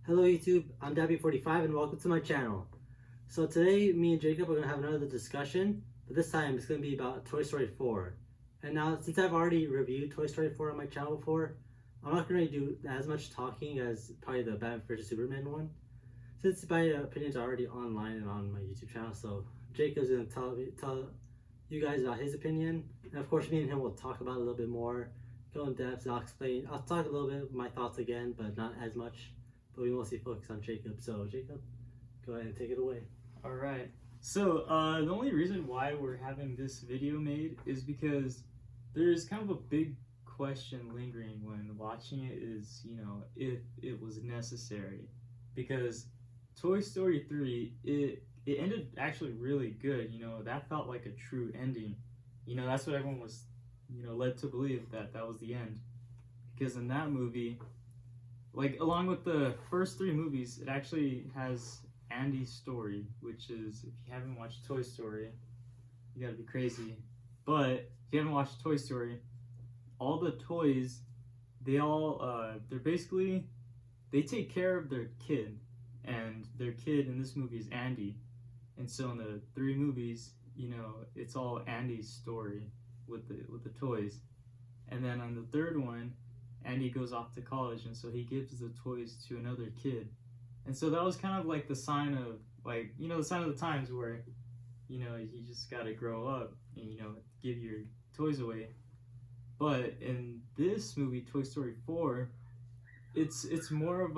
Hello YouTube, I'm Dapie45 and welcome to my channel. So today me and Jacob are going to have another discussion, but this time it's going to be about Toy Story 4. And now since I've already reviewed Toy Story 4 on my channel before, I'm not going to do as much talking as probably the Batman vs Superman one, since my opinions are already online and on my YouTube channel. So Jacob's going to tell you guys about his opinion, and of course me and him will talk about it a little bit more, go in depth, and I'll talk a little bit of my thoughts again, but not as much. But we mostly focus on Jacob. So Jacob, go ahead and take it away. All right. So the only reason why we're having this video made is because there's kind of a big question lingering when watching it is, if it was necessary. Because Toy Story 3, it ended actually really good. That felt like a true ending. That's what everyone was, led to believe that was the end. Because in that movie, like along with the first three movies, it actually has Andy's story, which is, if you haven't watched Toy Story, you gotta be crazy. But if you haven't watched Toy Story, all the toys, they're basically, they take care of their kid, and their kid in this movie is Andy. And so in the three movies, it's all Andy's story with the toys. And then on the third one, Andy goes off to college, and so he gives the toys to another kid. And so that was kind of like the sign of, the sign of the times where, you just gotta grow up and, give your toys away. But in this movie, Toy Story 4, it's more of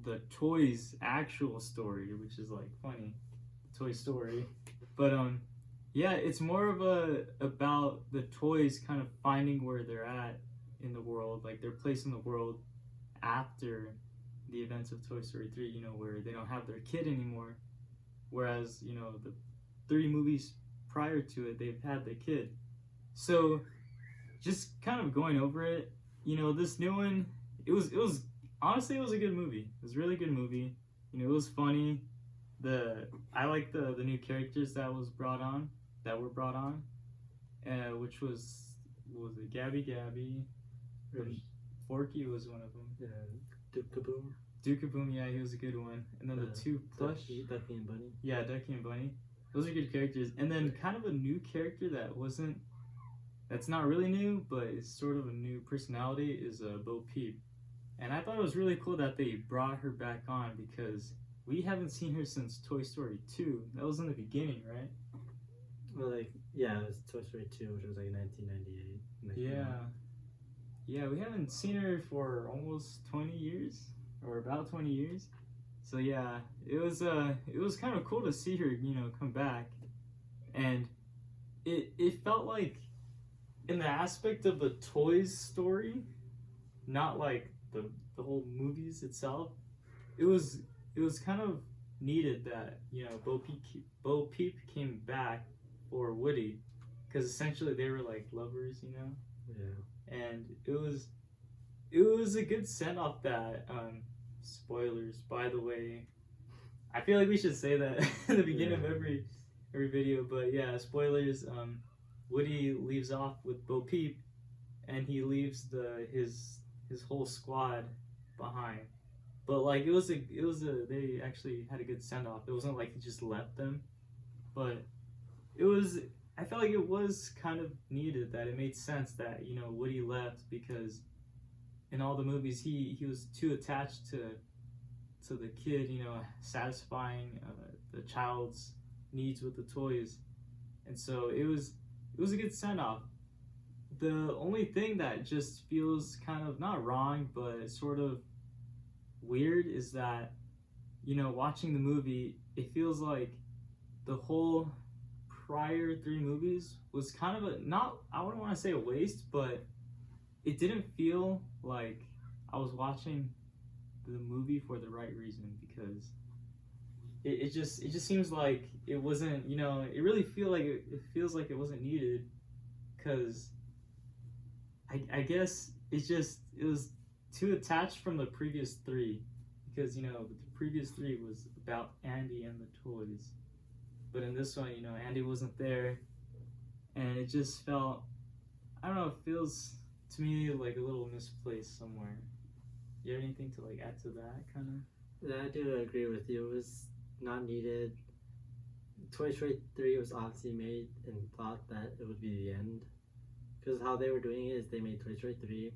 the toys' actual story, which is like funny, Toy Story. But yeah, it's more of about the toys kind of finding where they're at in the world, like their place in the world after the events of Toy Story 3, where they don't have their kid anymore. Whereas, the three movies prior to it, they've had the kid. So just kind of going over it, this new one, it was honestly, it was a good movie. It was a really good movie. It was funny. I like the new characters that were brought on, which was it Gabby? Forky was one of them. Yeah, Duke-a-Boom, yeah, he was a good one. And then the two plush. Ducky and Bunny. Yeah, Ducky and Bunny. Those are good characters. And then kind of a new character that's not really new, but it's sort of a new personality, is Bo Peep. And I thought it was really cool that they brought her back on, because we haven't seen her since Toy Story 2. That was in the beginning, right? Well, yeah, it was Toy Story 2, which was 1998. Yeah, we haven't seen her for almost 20 years, or about 20 years. So yeah, it was kind of cool to see her, come back. And it felt like, in the aspect of the toys story, not like the whole movies itself, it was kind of needed that, Bo Peep came back for Woody, because essentially they were like lovers, Yeah. And it was a good send off. That spoilers, by the way. I feel like we should say that in the beginning of every video, but yeah, spoilers. Woody leaves off with Bo Peep, and he leaves his whole squad behind. But like they actually had a good send off. It wasn't like he just left them, but I felt like it was kind of needed, that it made sense that, Woody left, because in all the movies he was too attached to the kid, satisfying the child's needs with the toys. And so it was a good send off. The only thing that just feels kind of not wrong, but sort of weird, is that, watching the movie, it feels like the whole prior three movies was kind of I wouldn't want to say a waste, but it didn't feel like I was watching the movie for the right reason, because it just seems like it wasn't, it really feels like it wasn't needed, because I guess it was too attached from the previous three, because the previous three was about Andy and the toys. But in this one, Andy wasn't there, and it just felt, I don't know, it feels to me like a little misplaced somewhere. You have anything to add to that kind of? Yeah, I do agree with you. It was not needed. Toy Story 3 was obviously made and thought that it would be the end. Because how they were doing it is they made Toy Story 3,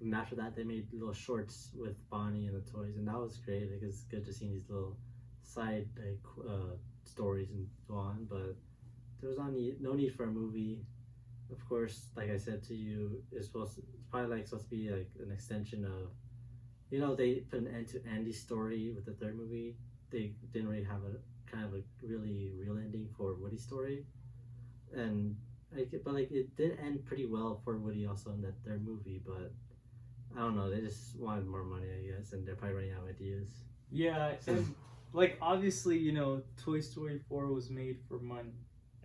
and after that they made little shorts with Bonnie and the toys, and that was great. Like, it's good to see these little side stories and so on. But there was no need for a movie. Of course, like I said to you, it's probably like supposed to be like an extension of, they put an end to Andy's story with the third movie. They didn't really have a kind of a really real ending for Woody's story, and but it did end pretty well for Woody also in that third movie. But I don't know, they just wanted more money, I guess, and they're probably running out of ideas. Yeah, and like obviously, Toy Story 4 was made for money,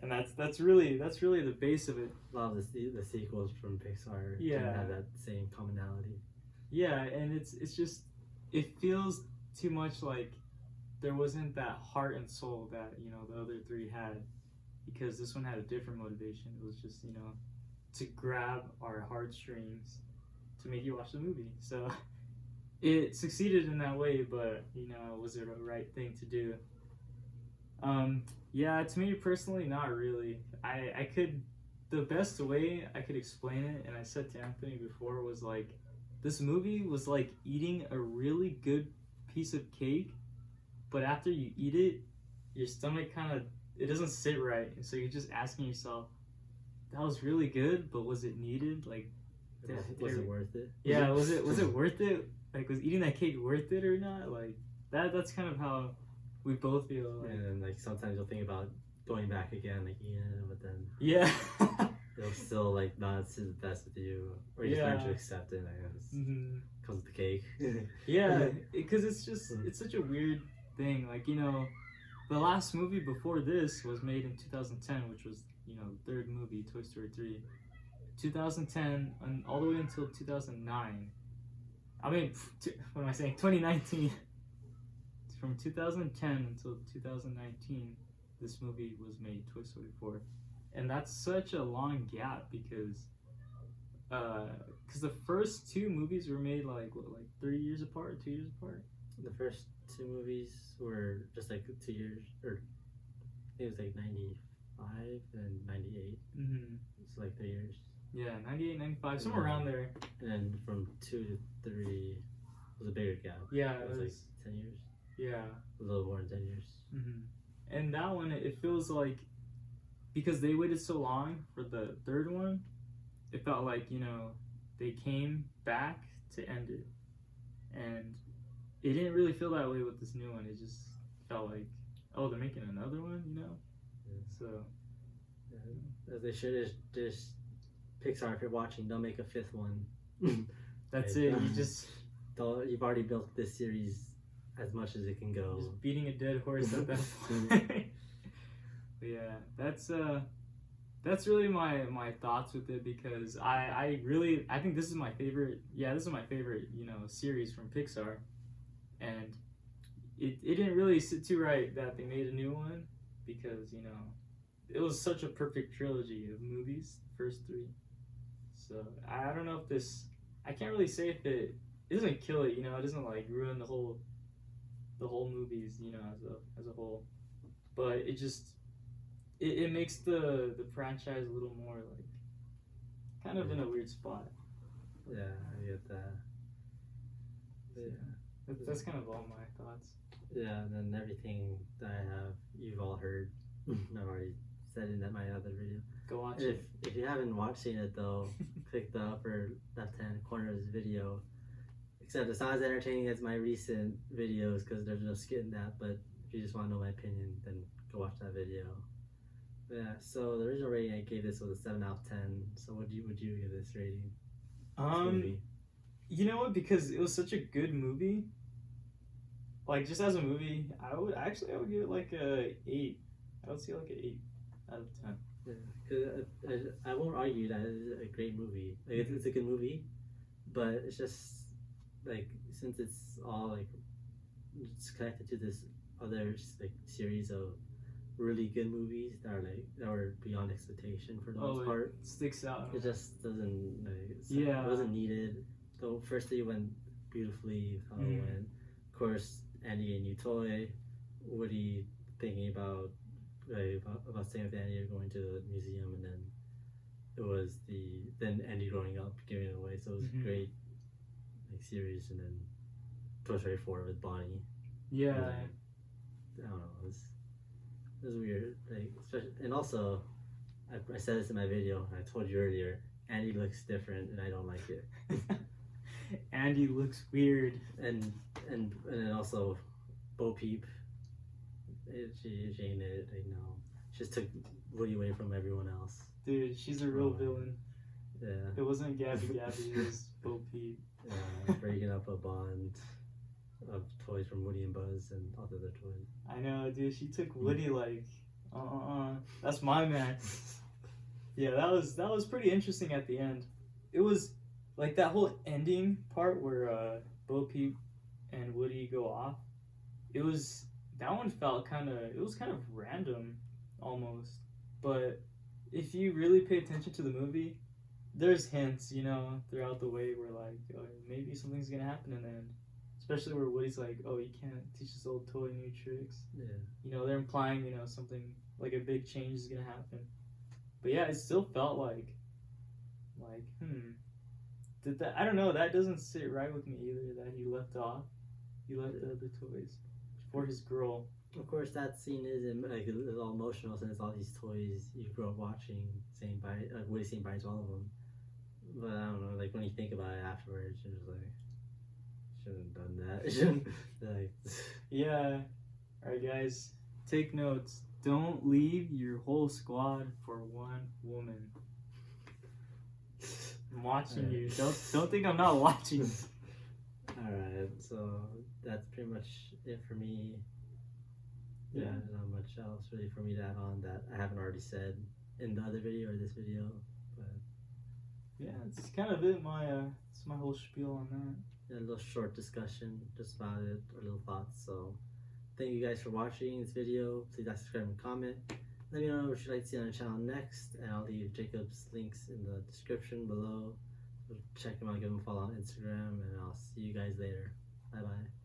and that's really the base of it. A lot of the sequels from Pixar didn't have that same commonality. Yeah, and it's just, it feels too much like there wasn't that heart and soul that the other three had, because this one had a different motivation. It was just to grab our heartstrings to make you watch the movie. So it succeeded in that way, but was it the right thing to do? Yeah, to me personally, not really. I could, the best way I could explain it, and I said to Anthony before, was like, this movie was like eating a really good piece of cake, but after you eat it, your stomach it doesn't sit right, and so you're just asking yourself, that was really good, but was it needed? Like, was it worth it? Yeah, was it worth it? Like, was eating that cake worth it or not? Like, that's kind of how we both feel. Like, and then, like, sometimes you'll think about going back again, like, but then yeah. it'll still like not sit the best with you, or you just learn to accept it, I guess. Comes with the cake. Yeah, because it's such a weird thing. Like, the last movie before this was made in 2010, which was the third movie, Toy Story 3. 2010 and all the way until 2009. I mean, what am I saying? 2019. From 2010 until 2019, this movie was made, Toy Story 4. And that's such a long gap because the first two movies were made like 3 years apart, 2 years apart. The first two movies were just like 2 years, or I think it was like 95 and 98. It's like 3 years. Yeah, 98, 95, somewhere around there. And then from 2 to 3 was a bigger gap. Yeah, it was like 10 years. Yeah, a little more than 10 years. And that one, it feels like, because they waited so long for the third one, it felt like they came back to end it, and it didn't really feel that way with this new one. It just felt like, oh, they're making another one, Yeah. So as they should just Pixar, if you're watching, don't make a fifth one. That's it. You just you've already built this series as much as it can go. Just beating a dead horse at that point. But yeah, that's really my thoughts with it, because I think this is my favorite. Yeah, this is my favorite series from Pixar, and it didn't really sit too right that they made a new one, because it was such a perfect trilogy of movies, the first three. So I don't know if this, I can't really say if it doesn't kill it. It doesn't like ruin the whole movies, as a whole, but it just it makes the franchise a little more like kind of in a weird spot. Yeah, I get that. Yeah, that's kind of all my thoughts. Yeah, and then everything that I have, you've all heard. I've already said in my other video. Go watch it. If you haven't seen it though, click the upper left-hand corner of this video. Except it's not as entertaining as my recent videos because there's no skit in that. But if you just want to know my opinion, then go watch that video. But yeah. So the original rating I gave this was a 7 out of 10. So would you give this rating? You know what? Because it was such a good movie. Like, just as a movie, I would give it like a 8. I would say like an 8 out of 10. Yeah, because I won't argue that it's a great movie. Like, it's a good movie, but it's just like, since it's all like it's connected to this other like series of really good movies that were beyond expectation for the most part. It sticks out. It just doesn't it wasn't needed. The first three went beautifully. How it went. Of course, Andy getting a new toy, Woody thinking about staying with Andy or going to the museum, and then it was then Andy growing up giving it away. So it was a great series, and then Toy Story 4 with Bonnie. Yeah. I don't know. It was weird. Especially, and also, I said this in my video. I told you earlier. Andy looks different, and I don't like it. Andy looks weird. And then also, Bo Peep. She ain't it. She just took Woody away from everyone else. Dude, she's a real villain. Yeah. It wasn't Gabby, it was Bo Peep. Breaking up a bond of toys from Woody and Buzz and all the other toys. I know, dude. She took Woody like, that's my man. Yeah, that was pretty interesting at the end. It was like that whole ending part where Bo Peep and Woody go off. That one felt kind of random, almost. But if you really pay attention to the movie, there's hints, throughout the way where like, oh, maybe something's gonna happen in the end. Especially where Woody's like, oh, you can't teach this old toy new tricks. Yeah. They're implying, something like a big change is gonna happen. But yeah, it still felt like, did that? I don't know. That doesn't sit right with me either. That he left off. He left the other toys for his girl. Of course, that scene is it's all emotional since it's all these toys you grew up watching, Woody saying bye to all of them. But I don't know, when you think about it afterwards, you're just like, shouldn't have done that. Yeah. All right, guys, take notes. Don't leave your whole squad for one woman. I'm watching you. Don't think I'm not watching. Alright, so that's pretty much it for me. Yeah, not much else really for me to add on that I haven't already said in the other video or this video. But yeah, it's kind of it. It's my whole spiel on that. Yeah, a little short discussion just about it, or little thoughts. So thank you guys for watching this video. Please like, subscribe, and comment. Let me know what you'd like to see on the channel next, and I'll leave Jacob's links in the description below. So check him out, give him a follow on Instagram, and I'll see you guys later. Bye bye.